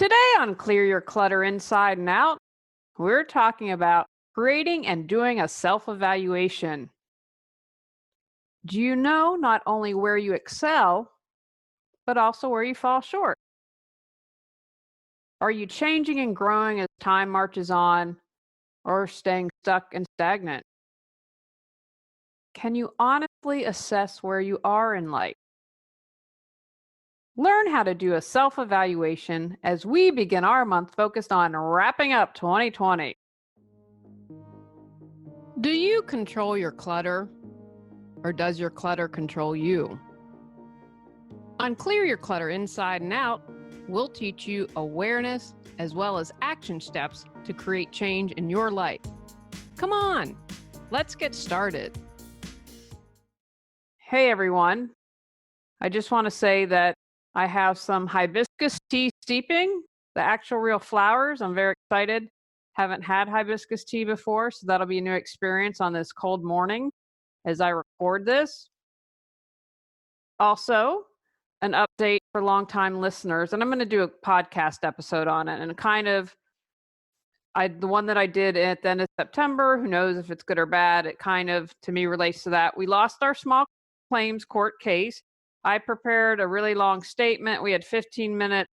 Today on Clear Your Clutter Inside and Out, we're talking about creating and doing a self-evaluation. Do you know not only where you excel, but also where you fall short? Are you changing and growing as time marches on, or staying stuck and stagnant? Can you honestly assess where you are in life? Learn how to do a self-evaluation as we begin our month focused on wrapping up 2020. Do you control your clutter, or does your clutter control you? On Clear Your Clutter Inside and Out, we'll teach you awareness as well as action steps to create change in your life. Come on, let's get started. Hey everyone, I just want to say that I have some hibiscus tea steeping, the actual real flowers. I'm very excited. Haven't had hibiscus tea before, so that'll be a new experience on this cold morning as I record this. Also, an update for longtime listeners, and I'm going to do a podcast episode on it. And the one that I did at the end of September, who knows if it's good or bad, it kind of, to me, relates to that. We lost our small claims court case. I prepared a really long statement. We had 15 minutes,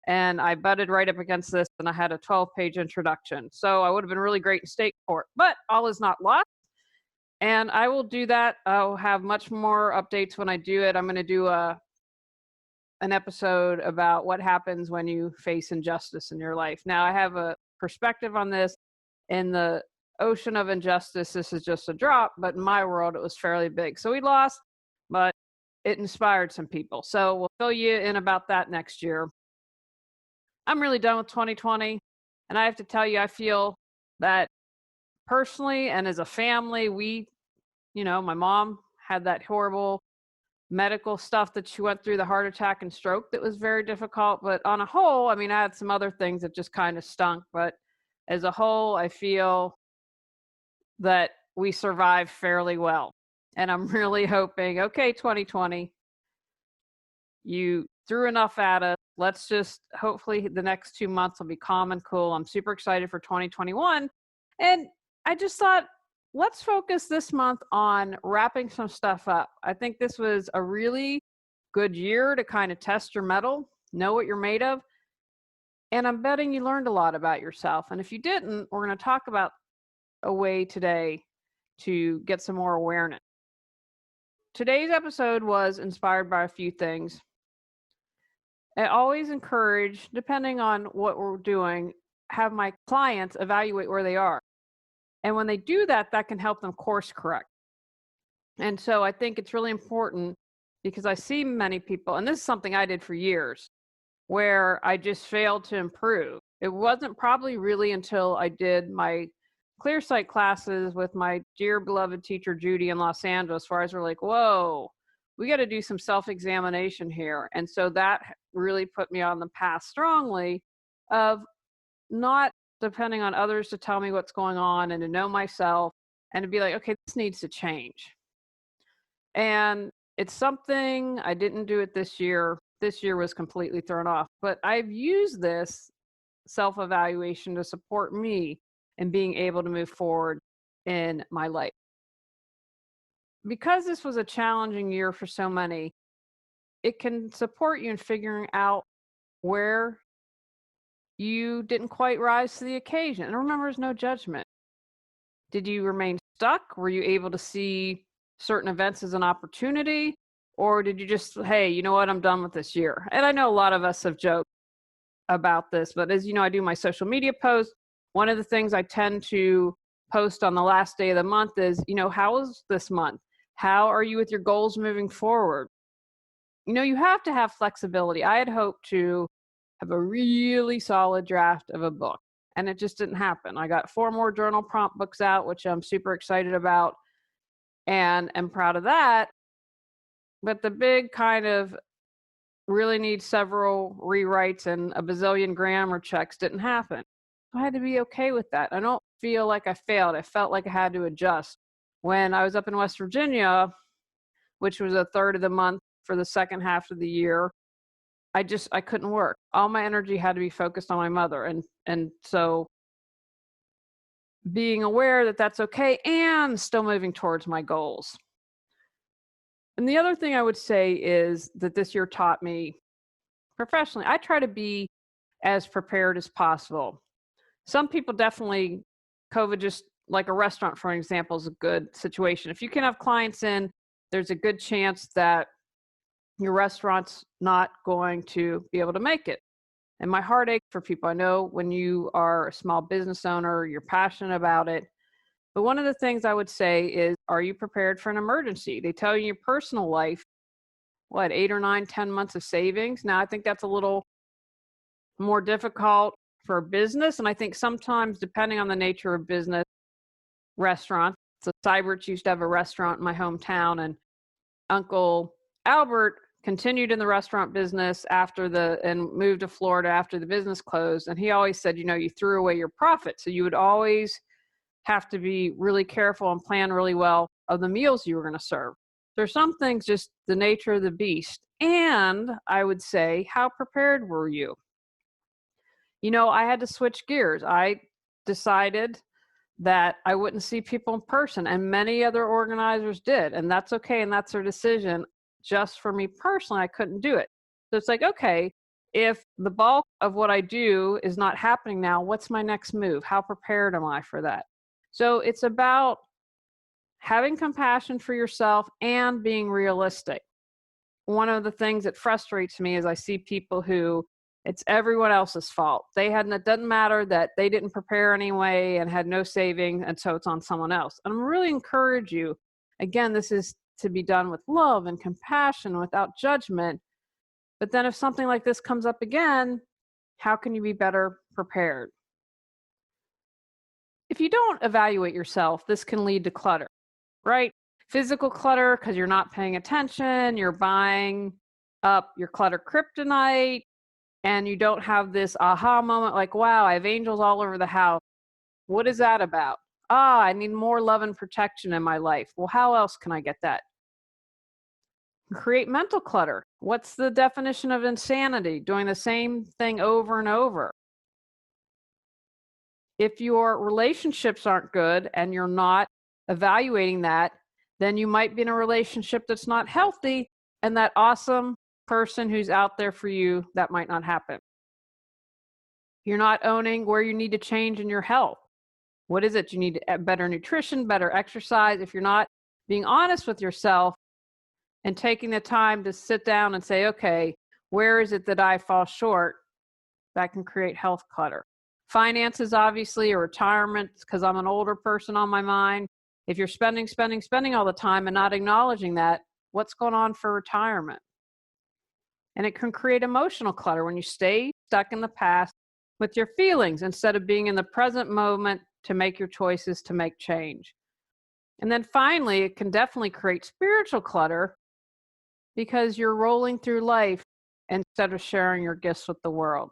and I butted right up against this, and I had a 12-page introduction. So I would have been really great in state court, but all is not lost. And I will do that. I'll have much more updates when I do it. I'm going to do an episode about what happens when you face injustice in your life. Now, I have a perspective on this. In the ocean of injustice, this is just a drop, but in my world, it was fairly big. So we lost, but it inspired some people. So we'll fill you in about that next year. I'm really done with 2020. And I have to tell you, I feel that personally and as a family, my mom had that horrible medical stuff that she went through, the heart attack and stroke, that was very difficult. But on a whole, I had some other things that just kind of stunk. But as a whole, I feel that we survived fairly well. And I'm really hoping, okay, 2020, you threw enough at us. Let's just, hopefully the next 2 months will be calm and cool. I'm super excited for 2021. And I just thought, let's focus this month on wrapping some stuff up. I think this was a really good year to kind of test your mettle, know what you're made of. And I'm betting you learned a lot about yourself. And if you didn't, we're going to talk about a way today to get some more awareness. Today's episode was inspired by a few things. I always encourage, depending on what we're doing, have my clients evaluate where they are. And when they do that, that can help them course correct. And so I think it's really important because I see many people, and this is something I did for years, where I just failed to improve. It wasn't probably really until I did my ClearSight classes with my dear beloved teacher, Judy, in Los Angeles, where I was like, whoa, we got to do some self-examination here. And so that really put me on the path strongly of not depending on others to tell me what's going on and to know myself and to be like, okay, this needs to change. And it's something I didn't do it this year. This year was completely thrown off, but I've used this self-evaluation to support me in being able to move forward in my life. Because this was a challenging year for so many, it can support you in figuring out where you didn't quite rise to the occasion. And remember, there's no judgment. Did you remain stuck? Were you able to see certain events as an opportunity? Or did you just, hey, you know what, I'm done with this year? And I know a lot of us have joked about this, but as you know, I do my social media posts. One of the things I tend to post on the last day of the month is, how was this month? How are you with your goals moving forward? You have to have flexibility. I had hoped to have a really solid draft of a book, and it just didn't happen. I got 4 more journal prompt books out, which I'm super excited about and am proud of that. But the big kind of really need several rewrites and a bazillion grammar checks didn't happen. I had to be okay with that. I don't feel like I failed. I felt like I had to adjust. When I was up in West Virginia, which was a third of the month for the second half of the year, I couldn't work. All my energy had to be focused on my mother. And so being aware that that's okay and still moving towards my goals. And the other thing I would say is that this year taught me professionally, I try to be as prepared as possible. Some people definitely, COVID, just like a restaurant, for example, is a good situation. If you can have clients in, there's a good chance that your restaurant's not going to be able to make it. And my heart aches for people. I know when you are a small business owner, you're passionate about it. But one of the things I would say is, are you prepared for an emergency? They tell you in your personal life, what, 8 or 9, 10 months of savings? Now, I think that's a little more difficult for business. And I think sometimes, depending on the nature of business, restaurants, so Cyberts used to have a restaurant in my hometown, and Uncle Albert continued in the restaurant business and moved to Florida after the business closed. And he always said, you threw away your profit. So you would always have to be really careful and plan really well of the meals you were going to serve. There's some things, just the nature of the beast. And I would say, how prepared were you? I had to switch gears. I decided that I wouldn't see people in person, and many other organizers did. And that's okay. And that's their decision. Just for me personally, I couldn't do it. So it's like, okay, if the bulk of what I do is not happening now, what's my next move? How prepared am I for that? So it's about having compassion for yourself and being realistic. One of the things that frustrates me is I see people who it's everyone else's fault. It doesn't matter that they didn't prepare anyway and had no savings, and so it's on someone else. And I'm really encourage you, again, this is to be done with love and compassion without judgment. But then if something like this comes up again, how can you be better prepared? If you don't evaluate yourself, this can lead to clutter, right? Physical clutter, because you're not paying attention, you're buying up your clutter kryptonite, and you don't have this aha moment like, wow, I have angels all over the house. What is that about? I need more love and protection in my life. Well, how else can I get that? Create mental clutter. What's the definition of insanity? Doing the same thing over and over. If your relationships aren't good and you're not evaluating that, then you might be in a relationship that's not healthy, and that awesome person who's out there for you, that might not happen. You're not owning where you need to change in your health. What is it? You need better nutrition, better exercise. If you're not being honest with yourself and taking the time to sit down and say, okay, where is it that I fall short? That can create health clutter. Finances, obviously, or retirement, because I'm an older person on my mind. If you're spending all the time and not acknowledging that, what's going on for retirement? And it can create emotional clutter when you stay stuck in the past with your feelings instead of being in the present moment to make your choices to make change. And then finally, it can definitely create spiritual clutter because you're rolling through life instead of sharing your gifts with the world.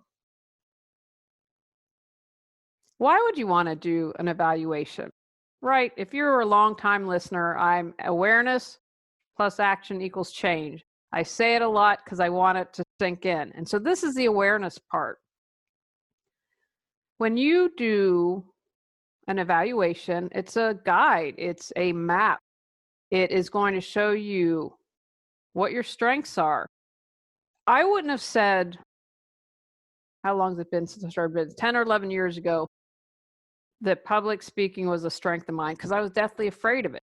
Why would you want to do an evaluation? Right? If you're a long-time listener, I'm awareness plus action equals change. I say it a lot because I want it to sink in. And so this is the awareness part. When you do an evaluation, it's a guide, it's a map. It is going to show you what your strengths are. I wouldn't have said, how long has it been since I started business? 10 or 11 years ago, that public speaking was a strength of mine because I was deathly afraid of it.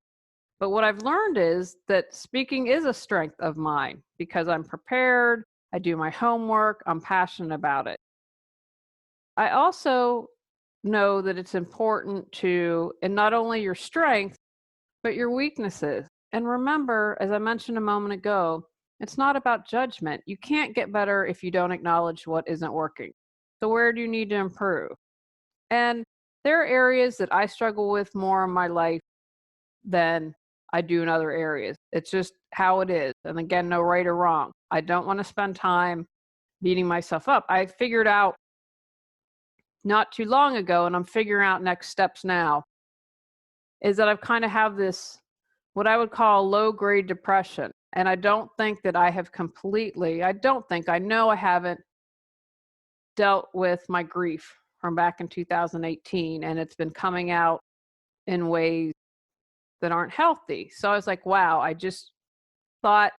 But what I've learned is that speaking is a strength of mine because I'm prepared, I do my homework, I'm passionate about it. I also know that it's important to, and not only your strengths, but your weaknesses. And remember, as I mentioned a moment ago, it's not about judgment. You can't get better if you don't acknowledge what isn't working. So where do you need to improve? And there are areas that I struggle with more in my life than I do in other areas. It's just how it is. And again, no right or wrong. I don't want to spend time beating myself up. I figured out not too long ago, and I'm figuring out next steps now, is that I've kind of have this, what I would call low grade depression. And I don't think that I have completely, I know I haven't dealt with my grief from back in 2018, and it's been coming out in ways that aren't healthy. So I was like, wow, I just thought,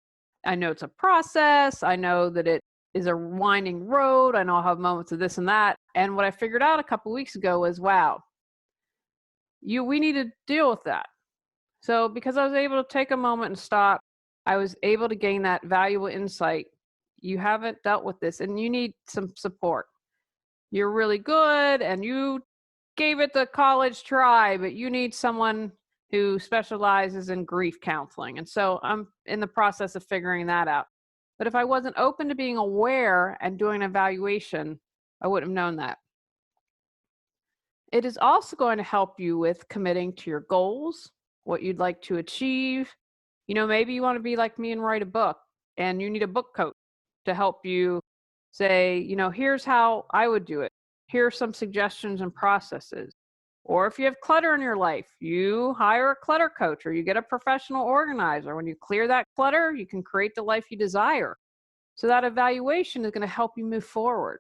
I know it's a process. I know that it is a winding road. I know I'll have moments of this and that. And what I figured out a couple weeks ago was, wow, we need to deal with that. So because I was able to take a moment and stop, I was able to gain that valuable insight. You haven't dealt with this and you need some support. You're really good and you gave it the college try, but you need someone who specializes in grief counseling. And so I'm in the process of figuring that out. But if I wasn't open to being aware and doing an evaluation, I wouldn't have known that. It is also going to help you with committing to your goals, what you'd like to achieve. Maybe you want to be like me and write a book, and you need a book coach to help you say, here's how I would do it. Here are some suggestions and processes. Or if you have clutter in your life, you hire a clutter coach or you get a professional organizer. When you clear that clutter, you can create the life you desire. So that evaluation is going to help you move forward.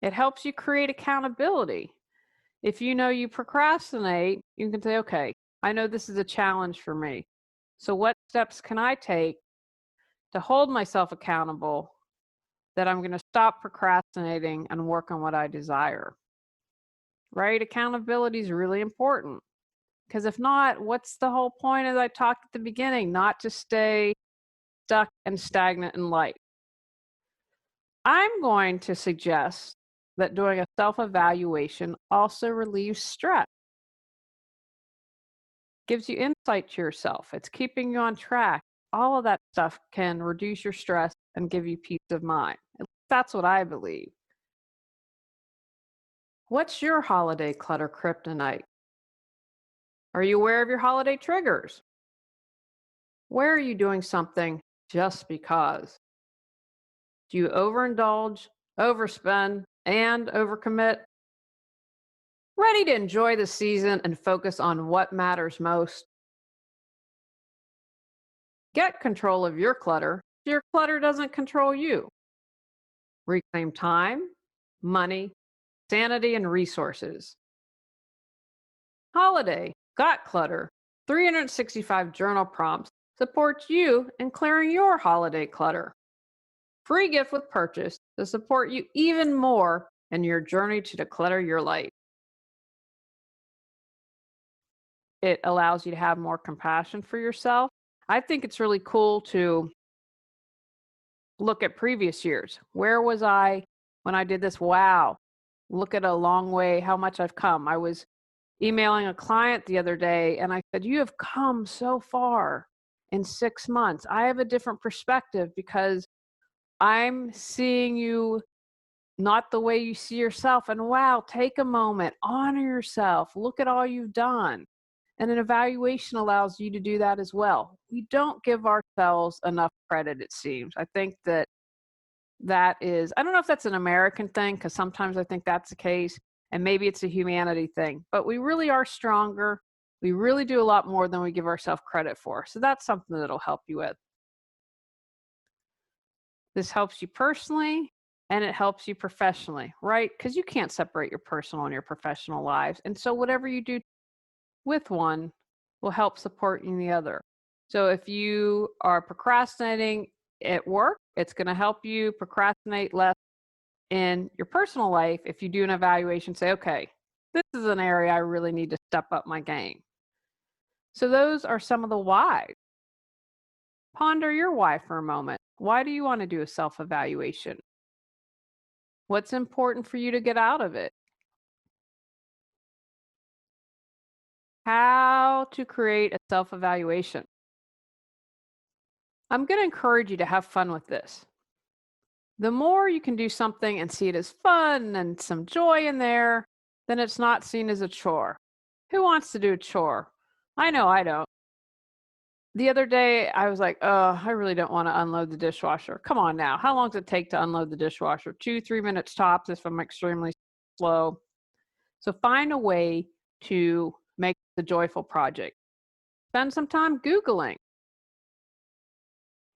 It helps you create accountability. If you know you procrastinate, you can say, okay, I know this is a challenge for me. So what steps can I take to hold myself accountable that I'm going to stop procrastinating and work on what I desire? Right? Accountability is really important because if not, what's the whole point, as I talked at the beginning, not to stay stuck and stagnant in life? I'm going to suggest that doing a self-evaluation also relieves stress, gives you insight to yourself. It's keeping you on track. All of that stuff can reduce your stress and give you peace of mind. That's what I believe. What's your holiday clutter kryptonite? Are you aware of your holiday triggers? Where are you doing something just because? Do you overindulge, overspend, and overcommit? Ready to enjoy the season and focus on what matters most? Get control of your clutter so your clutter doesn't control you. Reclaim time, money, sanity, and resources. Holiday Got Clutter 365 journal prompts supports you in clearing your holiday clutter. Free gift with purchase to support you even more in your journey to declutter your life. It allows you to have more compassion for yourself. I think it's really cool to look at previous years. Where was I when I did this? Wow, look at a long way, how much I've come. I was emailing a client the other day and I said, you have come so far in 6 months. I have a different perspective because I'm seeing you not the way you see yourself. And wow, take a moment, honor yourself, look at all you've done. And an evaluation allows you to do that as well. We don't give ourselves enough credit, it seems. I think that is, I don't know if that's an American thing, because sometimes I think that's the case, and maybe it's a humanity thing, but we really are stronger. We really do a lot more than we give ourselves credit for. So that's something that'll help you with. This helps you personally and it helps you professionally, right? Because you can't separate your personal and your professional lives. And so whatever you do with one will help support you in the other. So if you are procrastinating at work, it's going to help you procrastinate less in your personal life. If you do an evaluation, say, okay, this is an area I really need to step up my game. So those are some of the whys. Ponder your why for a moment. Why do you want to do a self-evaluation? What's important for you to get out of it? How to create a self-evaluation. I'm going to encourage you to have fun with this. The more you can do something and see it as fun and some joy in there, then it's not seen as a chore. Who wants to do a chore? I know I don't. The other day, I was like, oh, I really don't want to unload the dishwasher. Come on now. How long does it take to unload the dishwasher? 2-3 minutes tops if I'm extremely slow. So find a way to make the joyful project. Spend some time Googling.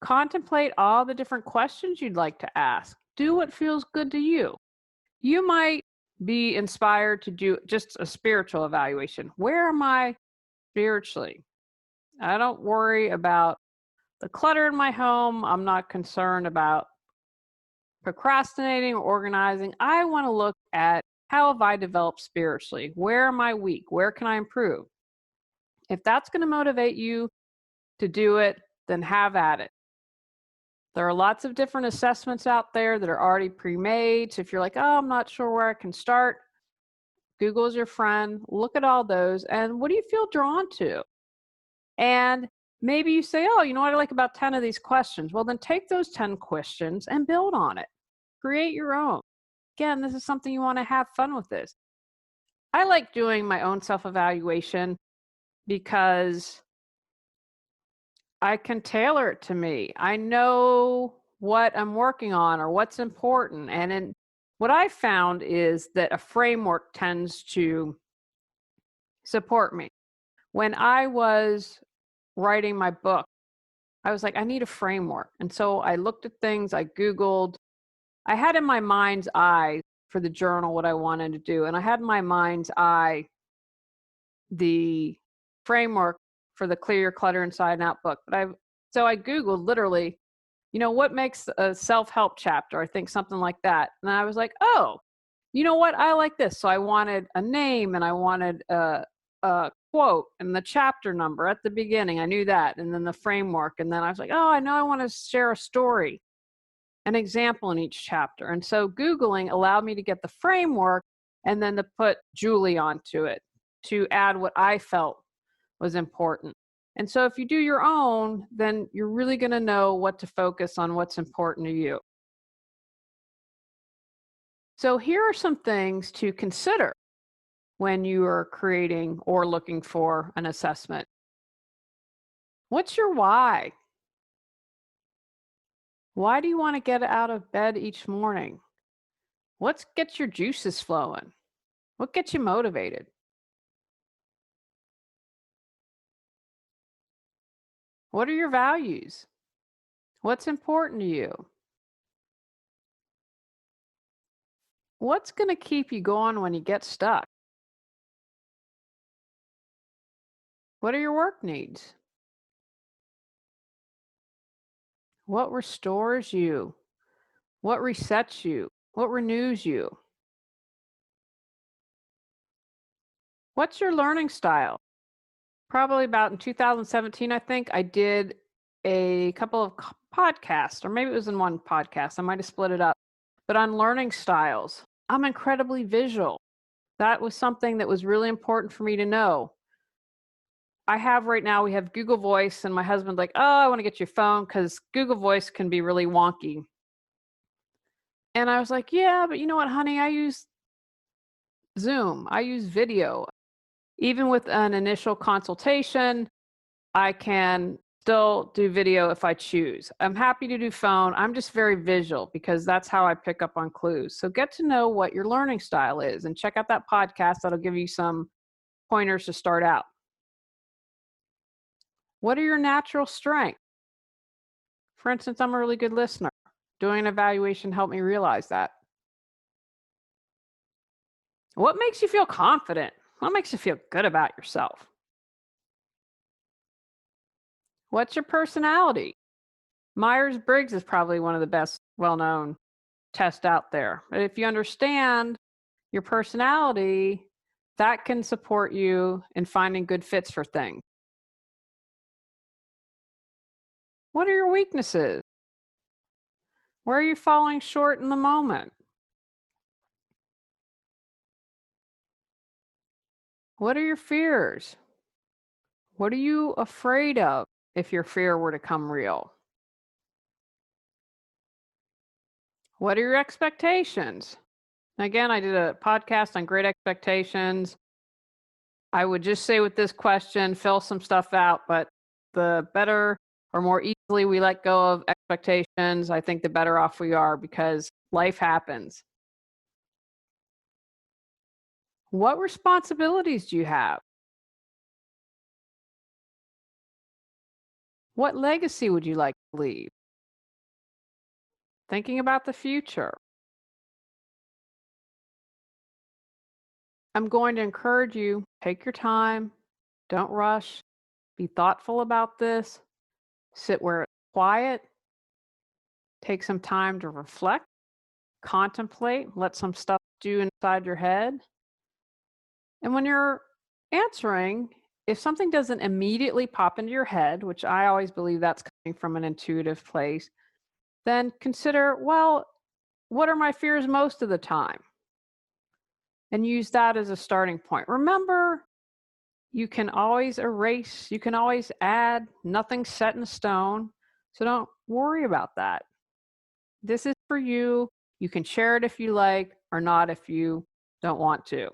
Contemplate all the different questions you'd like to ask. Do what feels good to you. You might be inspired to do just a spiritual evaluation. Where am I spiritually? I don't worry about the clutter in my home. I'm not concerned about procrastinating or organizing. I want to look at how have I developed spiritually? Where am I weak? Where can I improve? If that's going to motivate you to do it, then have at it. There are lots of different assessments out there that are already pre-made. So if you're like, oh, I'm not sure where I can start, Google is your friend. Look at all those. And what do you feel drawn to? And maybe you say, oh, you know what I like about 10 of these questions? Well, then take those 10 questions and build on it. Create your own. Again, this is something you want to have fun with this. I like doing my own self-evaluation because I can tailor it to me. I know what I'm working on or what's important. And what I found is that a framework tends to support me. When I was writing my book, I was like, I need a framework. And so I looked at things, I Googled. I had in my mind's eye for the journal what I wanted to do. And I had in my mind's eye the framework for the Clear Your Clutter Inside and Out book. So I Googled literally, what makes a self-help chapter? I think something like that. And I was like, oh, you know what? I like this. So I wanted a name and I wanted a quote and the chapter number at the beginning. I knew that. And then the framework. And then I was like, oh, I know I want to share a story, an example in each chapter. And so Googling allowed me to get the framework and then to put Julie onto it to add what I felt was important. And so if you do your own, then you're really going to know what to focus on, what's important to you. So here are some things to consider when you are creating or looking for an assessment. What's your why? Why do you want to get out of bed each morning? What gets your juices flowing? What gets you motivated? What are your values? What's important to you? What's going to keep you going when you get stuck? What are your work needs? What restores you? What resets you? What renews you? What's your learning style? Probably about in 2017, I think, I did a couple of podcasts, or maybe it was in one podcast. I might have split it up. But on learning styles, I'm incredibly visual. That was something that was really important for me to know. We have Google Voice, and my husband's like, oh, I want to get your phone because Google Voice can be really wonky. And I was like, yeah, but you know what, honey? I use Zoom. I use video. Even with an initial consultation, I can still do video if I choose. I'm happy to do phone. I'm just very visual because that's how I pick up on clues. So get to know what your learning style is and check out that podcast. That'll give you some pointers to start out. What are your natural strengths? For instance, I'm a really good listener. Doing an evaluation helped me realize that. What makes you feel confident? What makes you feel good about yourself? What's your personality? Myers-Briggs is probably one of the best well-known tests out there. But if you understand your personality, that can support you in finding good fits for things. What are your weaknesses? Where are you falling short in the moment? What are your fears? What are you afraid of if your fear were to come real? What are your expectations? Again, I did a podcast on great expectations. I would just say with this question, fill some stuff out, but the better or more easily we let go of expectations, I think the better off we are because life happens. What responsibilities do you have? What legacy would you like to leave? thinking about the future. I'm going to encourage you, take your time, don't rush, be thoughtful about this, sit where it's quiet, take some time to reflect, contemplate, let some stuff do inside your head. And when you're answering, if something doesn't immediately pop into your head, which I always believe that's coming from an intuitive place, then consider, well, what are my fears most of the time? And use that as a starting point. Remember, you can always erase, you can always add, nothing's set in stone. So don't worry about that. This is for you. You can share it if you like or not if you don't want to.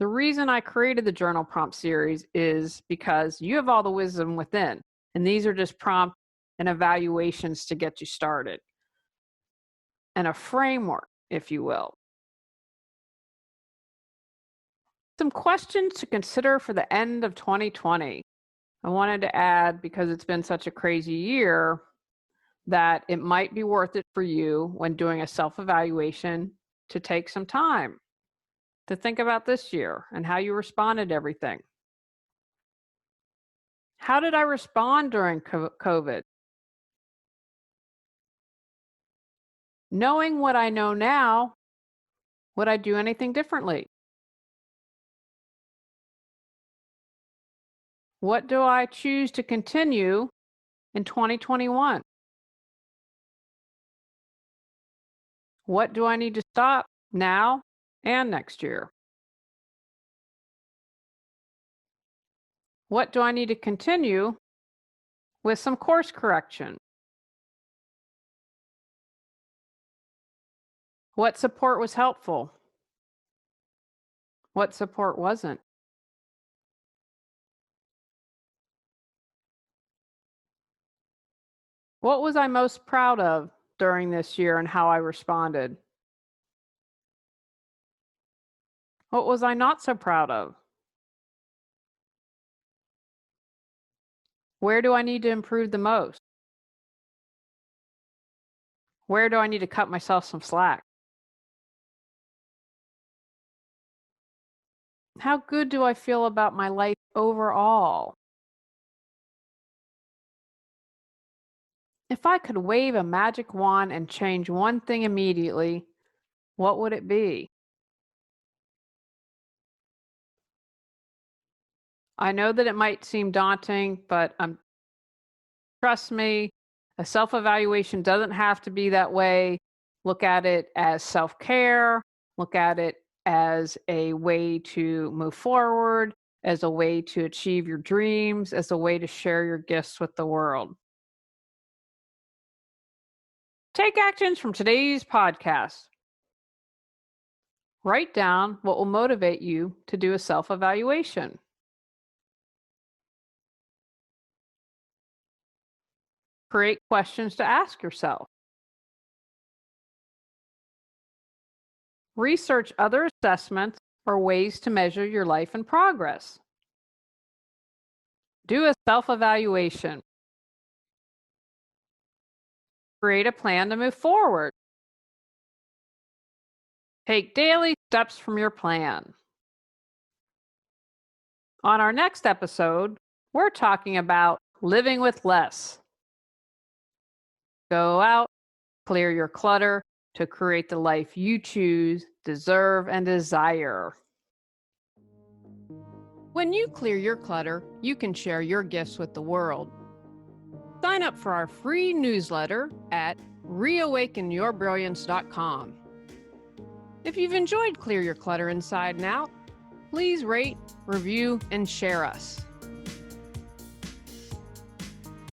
The reason I created the journal prompt series is because you have all the wisdom within, and these are just prompts and evaluations to get you started, and a framework, if you will. Some questions to consider for the end of 2020. I wanted to add, because it's been such a crazy year, that it might be worth it for you when doing a self-evaluation to take some time to think about this year and how you responded to everything. How did I respond during COVID? Knowing what I know now, would I do anything differently? What do I choose to continue in 2021? What do I need to stop now and next year? What do I need to continue with some course correction? What support was helpful? What support wasn't? What was I most proud of during this year and how I responded? What was I not so proud of? Where do I need to improve the most? Where do I need to cut myself some slack? How good do I feel about my life overall? If I could wave a magic wand and change one thing immediately, what would it be? I know that it might seem daunting, but trust me, a self evaluation doesn't have to be that way. Look at it as self care, look at it as a way to move forward, as a way to achieve your dreams, as a way to share your gifts with the world. Take actions from today's podcast. Write down what will motivate you to do a self evaluation. Create questions to ask yourself. Research other assessments or ways to measure your life and progress. Do a self evaluation. Create a plan to move forward. Take daily steps from your plan. On our next episode, we're talking about living with less. Go out, clear your clutter to create the life you choose, deserve, and desire. When you clear your clutter, you can share your gifts with the world. Sign up for our free newsletter at reawakenyourbrilliance.com. If you've enjoyed Clear Your Clutter Inside and Out, please rate, review, and share us.